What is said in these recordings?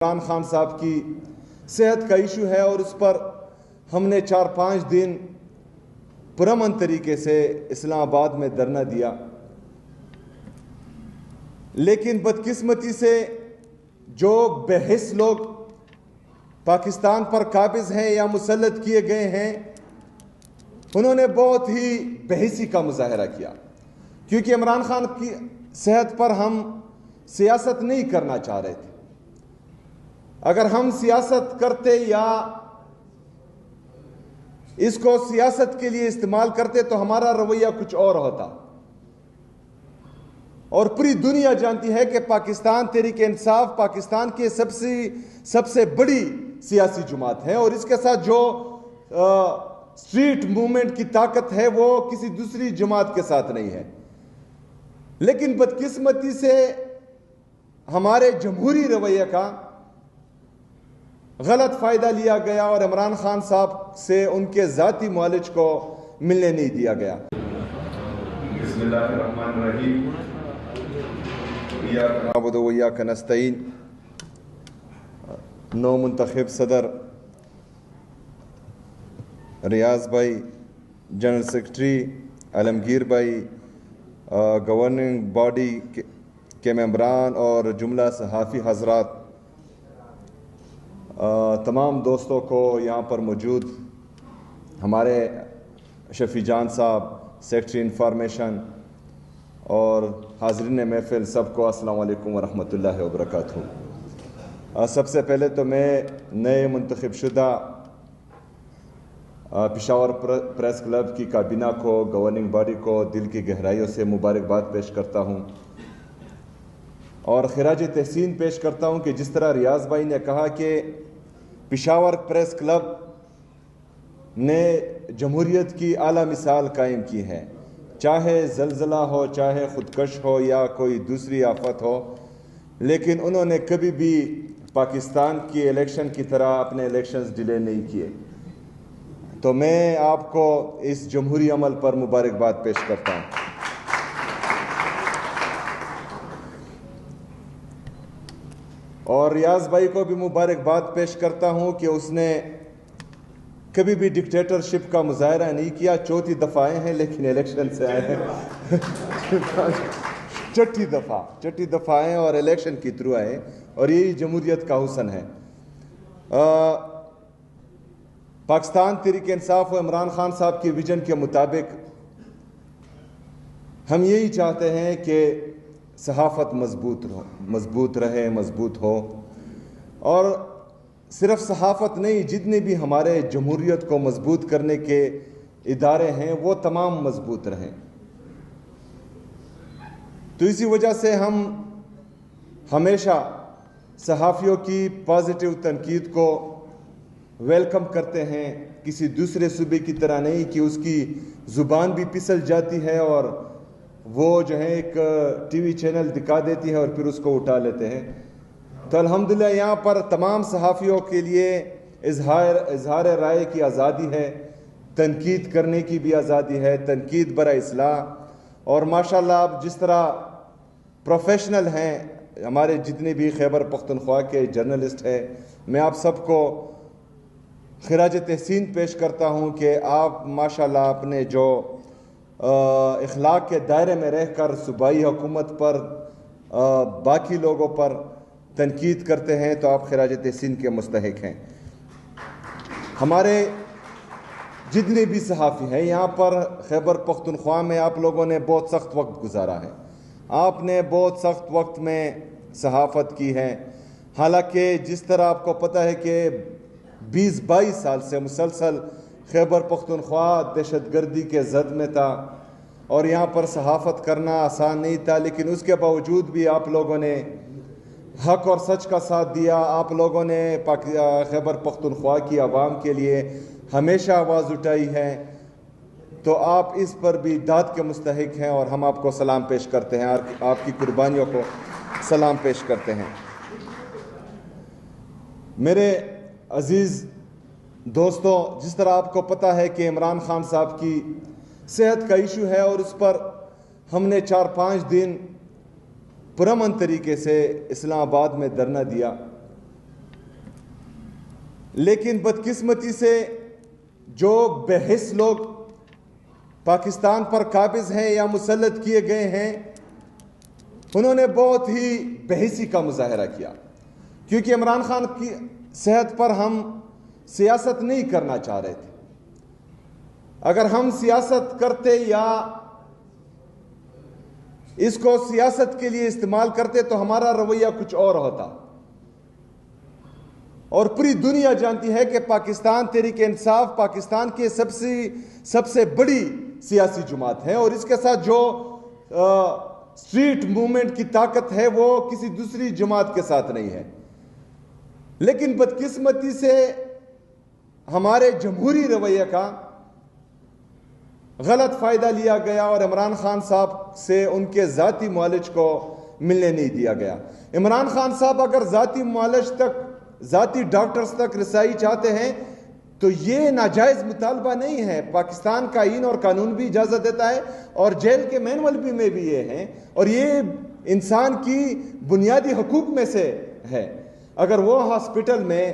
عمران خان صاحب کی صحت کا ایشو ہے اور اس پر ہم نے 4-5 دن پرامن طریقے سے اسلام آباد میں دھرنا دیا، لیکن بدقسمتی سے جو بے حس لوگ پاکستان پر قابض ہیں یا مسلط کیے گئے ہیں، انہوں نے بہت ہی بے حسی کا مظاہرہ کیا، کیونکہ عمران خان کی صحت پر ہم سیاست نہیں کرنا چاہ رہے تھے۔ اگر ہم سیاست کرتے یا اس کو سیاست کے لیے استعمال کرتے تو ہمارا رویہ کچھ اور ہوتا، اور پوری دنیا جانتی ہے کہ پاکستان تحریک انصاف پاکستان کی سب سے بڑی سیاسی جماعت ہے، اور اس کے ساتھ جو اسٹریٹ موومنٹ کی طاقت ہے وہ کسی دوسری جماعت کے ساتھ نہیں ہے۔ لیکن بدقسمتی سے ہمارے جمہوری رویے کا غلط فائدہ لیا گیا اور عمران خان صاحب سے ان کے ذاتی معالج کو ملنے نہیں دیا گیا۔ بسم اللہ الرحمن الرحیم۔ ایاک نعبد و ایاک نستعین۔ نو منتخب صدر ریاض بھائی، جنرل سیکرٹری عالمگیر بھائی، گورننگ باڈی کے ممبران اور جملہ صحافی حضرات، تمام دوستوں کو یہاں پر موجود ہمارے شفیع جان صاحب، سیکرٹری انفارمیشن اور حاضرین محفل، سب کو السلام علیکم ورحمۃ اللہ وبرکاتہ۔ سب سے پہلے تو میں نئے منتخب شدہ پشاور پریس کلب کی کابینہ کو، گورننگ باڈی کو دل کی گہرائیوں سے مبارکباد پیش کرتا ہوں اور خراج تحسین پیش کرتا ہوں کہ جس طرح ریاض بھائی نے کہا کہ پشاور پریس کلب نے جمہوریت کی اعلیٰ مثال قائم کی ہے، چاہے زلزلہ ہو، چاہے خودکش ہو یا کوئی دوسری آفت ہو، لیکن انہوں نے کبھی بھی پاکستان کی الیکشن کی طرح اپنے الیکشنز ڈیلے نہیں کیے۔ تو میں آپ کو اس جمہوری عمل پر مبارکباد پیش کرتا ہوں۔ اور ریاض بھائی کو بھی مبارکباد پیش کرتا ہوں کہ اس نے کبھی بھی ڈکٹیٹرشپ کا مظاہرہ نہیں کیا۔ چوتھی دفعہ آئے ہیں لیکن الیکشن سے آئے ہیں چھٹی دفعہ آئے ہیں اور الیکشن کے تھرو آئے ہیں، اور یہی جمہوریت کا حسن ہے۔ پاکستان تحریک انصاف و عمران خان صاحب کی ویژن کے مطابق ہم یہی چاہتے ہیں کہ صحافت مضبوط رہے، مضبوط ہو، اور صرف صحافت نہیں، جتنے بھی ہمارے جمہوریت کو مضبوط کرنے کے ادارے ہیں وہ تمام مضبوط رہیں۔ تو اسی وجہ سے ہم ہمیشہ صحافیوں کی پازیٹیو تنقید کو ویلکم کرتے ہیں، کسی دوسرے صوبے کی طرح نہیں کہ اس کی زبان بھی پھسل جاتی ہے اور وہ جو ہے ایک ٹی وی چینل دکھا دیتی ہے اور پھر اس کو اٹھا لیتے ہیں۔ تو الحمدللہ یہاں پر تمام صحافیوں کے لیے اظہار رائے کی آزادی ہے، تنقید کرنے کی بھی آزادی ہے، تنقید برائے اصلاح، اور ماشاءاللہ آپ جس طرح پروفیشنل ہیں، ہمارے جتنے بھی خیبر پختونخوا کے جرنلسٹ ہیں، میں آپ سب کو خراج تحسین پیش کرتا ہوں کہ آپ ماشاءاللہ اپنے جو اخلاق کے دائرے میں رہ کر صوبائی حکومت پر، باقی لوگوں پر تنقید کرتے ہیں، تو آپ خراج تحسین کے مستحق ہیں۔ ہمارے جتنے بھی صحافی ہیں یہاں پر خیبر پختونخوا میں، آپ لوگوں نے بہت سخت وقت گزارا ہے، آپ نے بہت سخت وقت میں صحافت کی ہے، حالانکہ جس طرح آپ کو پتہ ہے کہ 20-22 سال سے مسلسل خیبر پختونخوا دہشت گردی کے زد میں تھا اور یہاں پر صحافت کرنا آسان نہیں تھا، لیکن اس کے باوجود بھی آپ لوگوں نے حق اور سچ کا ساتھ دیا۔ آپ لوگوں نے خیبر پختونخوا کی عوام کے لیے ہمیشہ آواز اٹھائی ہے، تو آپ اس پر بھی داد کے مستحق ہیں اور ہم آپ کو سلام پیش کرتے ہیں، آپ کی قربانیوں کو سلام پیش کرتے ہیں۔ میرے عزیز دوستوں، جس طرح آپ کو پتہ ہے کہ عمران خان صاحب کی صحت کا ایشو ہے اور اس پر ہم نے 4-5 دن پرامن طریقے سے اسلام آباد میں دھرنا دیا، لیکن بدقسمتی سے جو بحث لوگ پاکستان پر قابض ہیں یا مسلط کیے گئے ہیں، انہوں نے بہت ہی بحثی کا مظاہرہ کیا، کیونکہ عمران خان کی صحت پر ہم سیاست نہیں کرنا چاہ رہے تھے۔ اگر ہم سیاست کرتے یا اس کو سیاست کے لیے استعمال کرتے تو ہمارا رویہ کچھ اور ہوتا، اور پوری دنیا جانتی ہے کہ پاکستان تحریک انصاف پاکستان کی سب سے بڑی سیاسی جماعت ہے، اور اس کے ساتھ جو اسٹریٹ موومنٹ کی طاقت ہے وہ کسی دوسری جماعت کے ساتھ نہیں ہے۔ لیکن بدقسمتی سے ہمارے جمہوری رویے کا غلط فائدہ لیا گیا اور عمران خان صاحب سے ان کے ذاتی معالج کو ملنے نہیں دیا گیا۔ عمران خان صاحب اگر ذاتی معالج تک، ذاتی ڈاکٹرز تک رسائی چاہتے ہیں تو یہ ناجائز مطالبہ نہیں ہے، پاکستان کا آئین اور قانون بھی اجازت دیتا ہے، اور جیل کے مینول بھی میں بھی یہ ہیں، اور یہ انسان کی بنیادی حقوق میں سے ہے۔ اگر وہ ہاسپٹل میں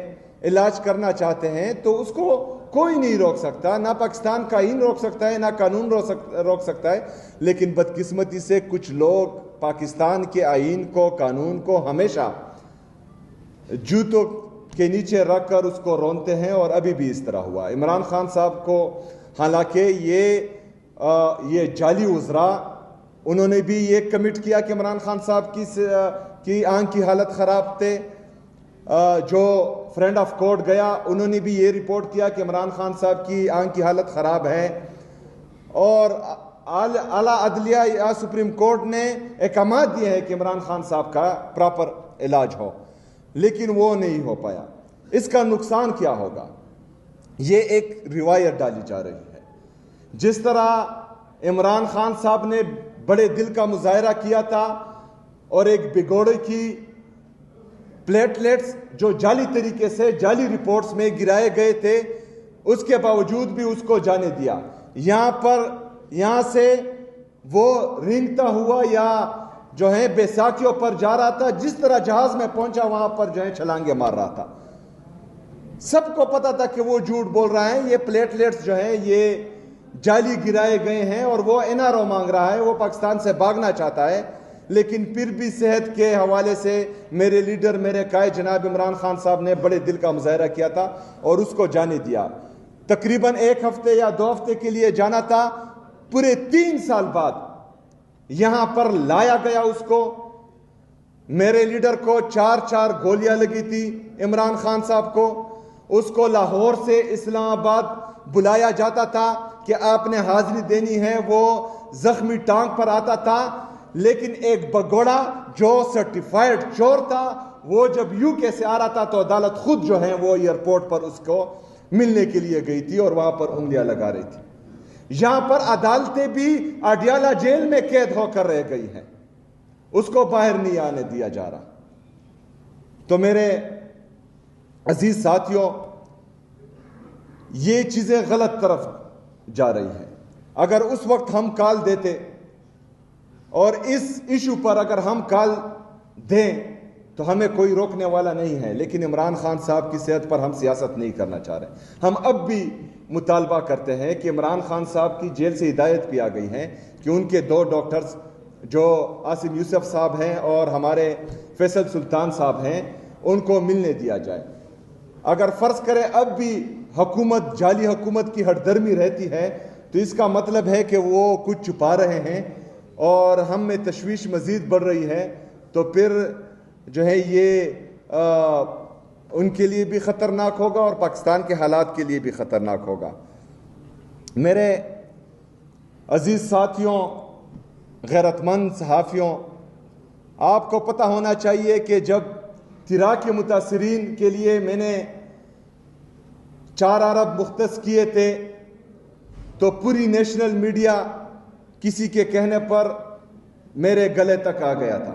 علاج کرنا چاہتے ہیں تو اس کو کوئی نہیں روک سکتا، نہ پاکستان کا آئین روک سکتا ہے، نہ قانون روک سکتا ہے۔ لیکن بدقسمتی سے کچھ لوگ پاکستان کے آئین کو، قانون کو ہمیشہ جوتوں کے نیچے رکھ کر اس کو رونتے ہیں، اور ابھی بھی اس طرح ہوا۔ عمران خان صاحب کو حالانکہ یہ جعلی وزراء، انہوں نے بھی یہ کمٹ کیا کہ عمران خان صاحب کی آنکھ کی حالت خراب تھے۔ جو فرینڈ آف کورٹ گیا انہوں نے بھی یہ رپورٹ کیا کہ عمران خان صاحب کی آنکھ کی حالت خراب ہے، اور اعلیٰ عدلیہ یا سپریم کورٹ نے احکامات دیے ہیں کہ عمران خان صاحب کا پراپر علاج ہو، لیکن وہ نہیں ہو پایا۔ اس کا نقصان کیا ہوگا؟ یہ ایک روایت ڈالی جا رہی ہے۔ جس طرح عمران خان صاحب نے بڑے دل کا مظاہرہ کیا تھا اور ایک بگوڑے کی پلیٹلیٹس جو جعلی طریقے سے جعلی رپورٹس میں گرائے گئے تھے، اس کے باوجود بھی اس کو جانے دیا۔ یہاں سے وہ رینگتا ہوا یا جو ہے بیساکھیوں پر جا رہا تھا، جس طرح جہاز میں پہنچا وہاں پر جو ہے چھلانگے مار رہا تھا۔ سب کو پتا تھا کہ وہ جھوٹ بول رہا ہے، یہ پلیٹلیٹس جو ہیں یہ جعلی گرائے گئے ہیں، اور وہ NRO مانگ رہا ہے، وہ پاکستان سے بھاگنا چاہتا ہے۔ لیکن پھر بھی صحت کے حوالے سے میرے لیڈر، میرے قائد جناب عمران خان صاحب نے بڑے دل کا مظاہرہ کیا تھا اور اس کو جانے دیا۔ تقریباً 1 ہفتے یا 2 ہفتے کے لیے جانا تھا، پورے 3 سال بعد یہاں پر لایا گیا اس کو۔ میرے لیڈر کو 4 گولیاں لگی تھی، عمران خان صاحب کو۔ اس کو لاہور سے اسلام آباد بلایا جاتا تھا کہ آپ نے حاضری دینی ہے، وہ زخمی ٹانگ پر آتا تھا، لیکن ایک بگوڑا جو سرٹیفائیڈ چور تھا وہ جب UK سے آ رہا تھا تو عدالت خود جو ہے وہ ایئرپورٹ پر اس کو ملنے کے لیے گئی تھی اور وہاں پر انگلیاں لگا رہی تھی۔ یہاں پر عدالتیں بھی اڈیالہ جیل میں قید ہو کر رہ گئی ہیں، اس کو باہر نہیں آنے دیا جا رہا۔ تو میرے عزیز ساتھیوں، یہ چیزیں غلط طرف جا رہی ہیں۔ اگر اس وقت ہم کال دیتے اور اس ایشو پر اگر ہم کال دیں تو ہمیں کوئی روکنے والا نہیں ہے، لیکن عمران خان صاحب کی صحت پر ہم سیاست نہیں کرنا چاہ رہے۔ ہم اب بھی مطالبہ کرتے ہیں کہ عمران خان صاحب کی جیل سے ہدایت بھی آ گئی ہے کہ ان کے 2 ڈاکٹرز جو عاصم یوسف صاحب ہیں اور ہمارے فیصل سلطان صاحب ہیں، ان کو ملنے دیا جائے۔ اگر فرض کرے اب بھی حکومت، جعلی حکومت کی ہٹ درمی رہتی ہے تو اس کا مطلب ہے کہ وہ کچھ چھپا رہے ہیں اور ہم میں تشویش مزید بڑھ رہی ہے، تو پھر جو ہے یہ ان کے لیے بھی خطرناک ہوگا اور پاکستان کے حالات کے لیے بھی خطرناک ہوگا۔ میرے عزیز ساتھیوں، غیرت مند صحافیوں، آپ کو پتہ ہونا چاہیے کہ جب تیرا کے متاثرین کے لیے میں نے 4 ارب مختص کیے تھے تو پوری نیشنل میڈیا کسی کے کہنے پر میرے گلے تک آ گیا تھا،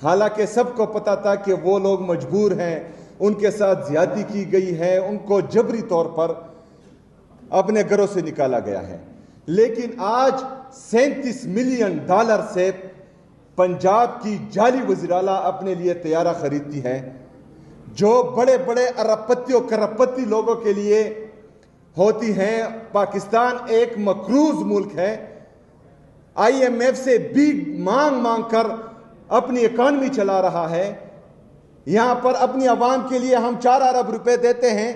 حالانکہ سب کو پتا تھا کہ وہ لوگ مجبور ہیں، ان کے ساتھ زیادتی کی گئی ہے، ان کو جبری طور پر اپنے گھروں سے نکالا گیا ہے۔ لیکن آج $37 ملین سے پنجاب کی جعلی وزیر اعلیٰ اپنے لیے طیارہ خریدتی ہے، جو بڑے بڑے اربپتیوں کرپتی لوگوں کے لیے ہوتی ہیں. پاکستان ایک مقروض ملک ہے. آئی ایم ایف سے بھی مانگ کر اپنی اکانومی چلا رہا ہے. یہاں پر اپنی عوام کے لیے ہم 4 ارب روپے دیتے ہیں,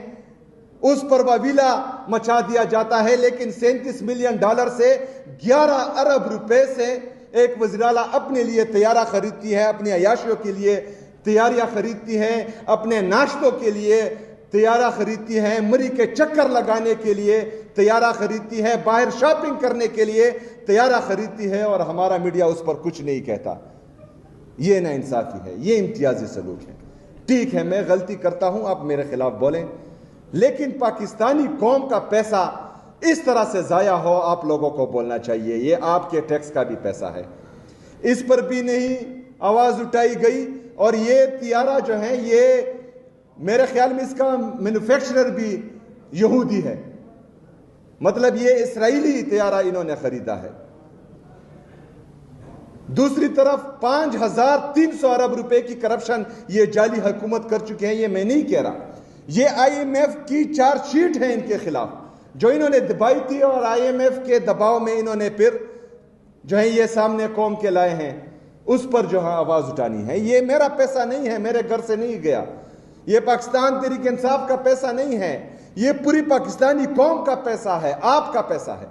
اس پر واویلا مچا دیا جاتا ہے. لیکن $37 ملین سے 11 ارب روپے سے ایک وزیراعلیٰ اپنے لیے طیارہ خریدتی ہے, اپنی عیاشیوں کے لیے تیاریاں خریدتی ہے, اپنے ناشتوں کے لیے طیارہ خریدتی ہے, مری کے چکر لگانے کے لیے طیارہ خریدتی ہے, باہر شاپنگ کرنے کے لیے طیارہ خریدتی ہے, اور ہمارا میڈیا اس پر کچھ نہیں کہتا. یہ ناانصافی ہے, یہ امتیازی سلوک ہے. ٹھیک ہے, میں غلطی کرتا ہوں, آپ میرے خلاف بولیں, لیکن پاکستانی قوم کا پیسہ اس طرح سے ضائع ہو, آپ لوگوں کو بولنا چاہیے. یہ آپ کے ٹیکس کا بھی پیسہ ہے, اس پر بھی نہیں آواز اٹھائی گئی. اور یہ طیارہ جو ہے, یہ میرے خیال میں اس کا مینوفیکچرر بھی یہودی ہے, مطلب یہ اسرائیلی طیارہ انہوں نے خریدا ہے. دوسری طرف 5300 ارب روپے کی کرپشن یہ جعلی حکومت کر چکے ہیں. یہ میں نہیں کہہ رہا, یہ آئی ایم ایف کی چارج شیٹ ہے ان کے خلاف جو انہوں نے دبائی تھی, اور آئی ایم ایف کے دباؤ میں انہوں نے پھر جو ہے یہ سامنے قوم کے لائے ہیں, اس پر جو ہے آواز اٹھانی ہے. یہ میرا پیسہ نہیں ہے, میرے گھر سے نہیں گیا, یہ پاکستان تحریک انصاف کا پیسہ نہیں ہے, یہ پوری پاکستانی قوم کا پیسہ ہے, آپ کا پیسہ ہے.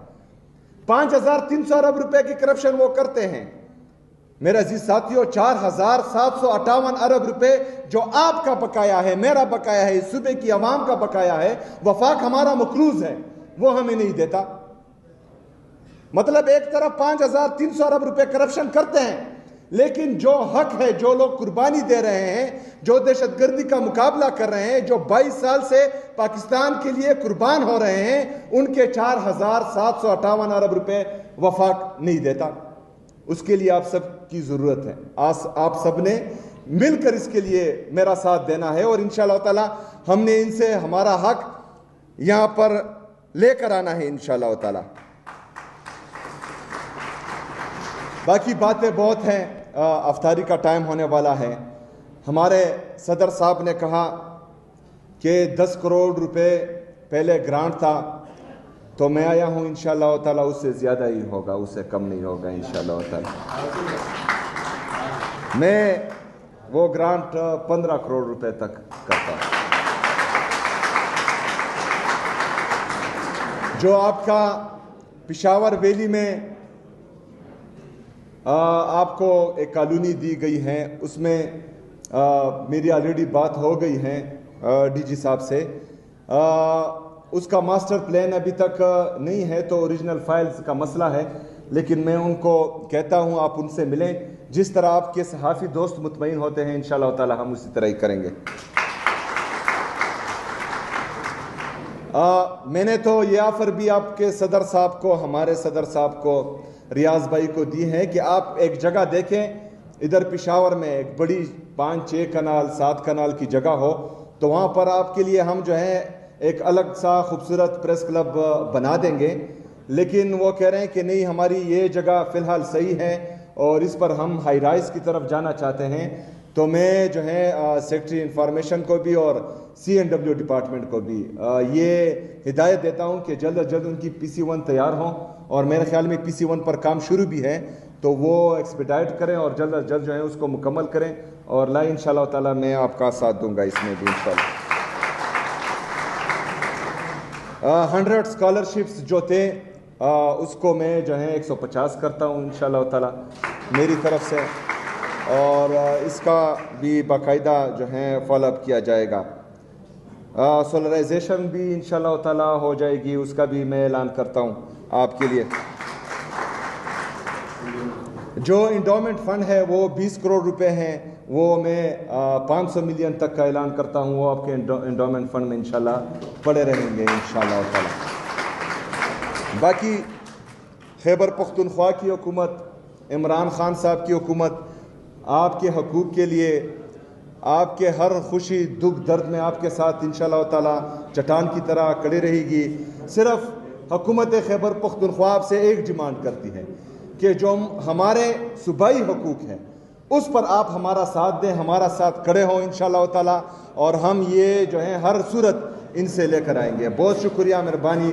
5300 ارب روپے کی کرپشن وہ کرتے ہیں. میرے عزیز ساتھیوں, 4758 ارب روپے جو آپ کا بقایا ہے, میرا بقایا ہے, اس صوبے کی عوام کا بقایا ہے. وفاق ہمارا مقروض ہے, وہ ہمیں نہیں دیتا. مطلب ایک طرف 5300 ارب روپے کرپشن کرتے ہیں, لیکن جو حق ہے, جو لوگ قربانی دے رہے ہیں, جو دہشت گردی کا مقابلہ کر رہے ہیں, جو 22 سال سے پاکستان کے لیے قربان ہو رہے ہیں, ان کے 4758 ارب روپے وفاق نہیں دیتا. اس کے لیے آپ سب کی ضرورت ہے. آپ سب نے مل کر اس کے لیے میرا ساتھ دینا ہے, اور انشاءاللہ تعالی ہم نے ان سے ہمارا حق یہاں پر لے کر آنا ہے انشاءاللہ تعالی. باقی باتیں بہت ہیں, افطاری کا ٹائم ہونے والا ہے. ہمارے صدر صاحب نے کہا کہ 10 کروڑ روپے پہلے گرانٹ تھا, تو میں آیا ہوں انشاءاللہ تعالی اس سے زیادہ ہی ہوگا, اس سے کم نہیں ہوگا انشاءاللہ تعالی. میں وہ گرانٹ 15 کروڑ روپے تک کرتا ہوں. جو آپ کا پشاور ویلی میں آپ کو ایک کالونی دی گئی ہے, اس میں میری آلریڈی بات ہو گئی ہے ڈی جی صاحب سے. اس کا ماسٹر پلان ابھی تک نہیں ہے, تو اوریجنل فائلز کا مسئلہ ہے, لیکن میں ان کو کہتا ہوں آپ ان سے ملیں. جس طرح آپ کے صحافی دوست مطمئن ہوتے ہیں, انشاءاللہ تعالی ہم اسی طرح ہی کریں گے. میں نے تو یہ آفر بھی آپ کے صدر صاحب کو, ہمارے صدر صاحب کو, ریاض بھائی کو دی ہے کہ آپ ایک جگہ دیکھیں, ادھر پشاور میں ایک بڑی 5-6 کنال 7 کنال کی جگہ ہو, تو وہاں پر آپ کے لیے ہم جو ہے ایک الگ سا خوبصورت پریس کلب بنا دیں گے. لیکن وہ کہہ رہے ہیں کہ نہیں, ہماری یہ جگہ فی الحال صحیح ہے, اور اس پر ہم ہائی رائز کی طرف جانا چاہتے ہیں. تو میں جو ہے سیکرٹری انفارمیشن کو بھی اور CNW ڈپارٹمنٹ کو بھی یہ ہدایت دیتا ہوں کہ جلد از جلد ان کی PC1 تیار ہوں, اور میرے خیال میں PC1 پر کام شروع بھی ہے, تو وہ ایکسپیڈائٹ کریں اور جلد از جلد جو ہے اس کو مکمل کریں. اور لا انشاءاللہ تعالی میں آپ کا ساتھ دوں گا اس میں بھی انشاءاللہ. 100 اسکالرشپس جو تھے اس کو میں جو ہے 150 کرتا ہوں انشاءاللہ تعالی میری طرف سے, اور اس کا بھی باقاعدہ جو ہے فالو اپ کیا جائے گا. سولرائزیشن بھی انشاءاللہ تعالی ہو جائے گی, اس کا بھی میں اعلان کرتا ہوں آپ کے لیے. جو انڈومنٹ فنڈ ہے وہ 20 کروڑ روپے ہیں, وہ میں 500 ملین تک کا اعلان کرتا ہوں, وہ آپ کے انڈومنٹ فنڈ میں انشاءاللہ پڑے رہیں گے انشاءاللہ تعالی. باقی خیبر پختونخوا کی حکومت, عمران خان صاحب کی حکومت آپ کے حقوق کے لیے, آپ کے ہر خوشی دکھ درد میں آپ کے ساتھ انشاءاللہ تعالی چٹان کی طرح کڑی رہے گی. صرف حکومت خیبر پختونخوا آپ سے ایک ڈیمانڈ کرتی ہے کہ جو ہمارے صوبائی حقوق ہیں اس پر آپ ہمارا ساتھ دیں, ہمارا ساتھ کھڑے ہوں انشاءاللہ تعالی. اور ہم یہ جو ہے ہر صورت ان سے لے کر آئیں گے. بہت شکریہ, مہربانی.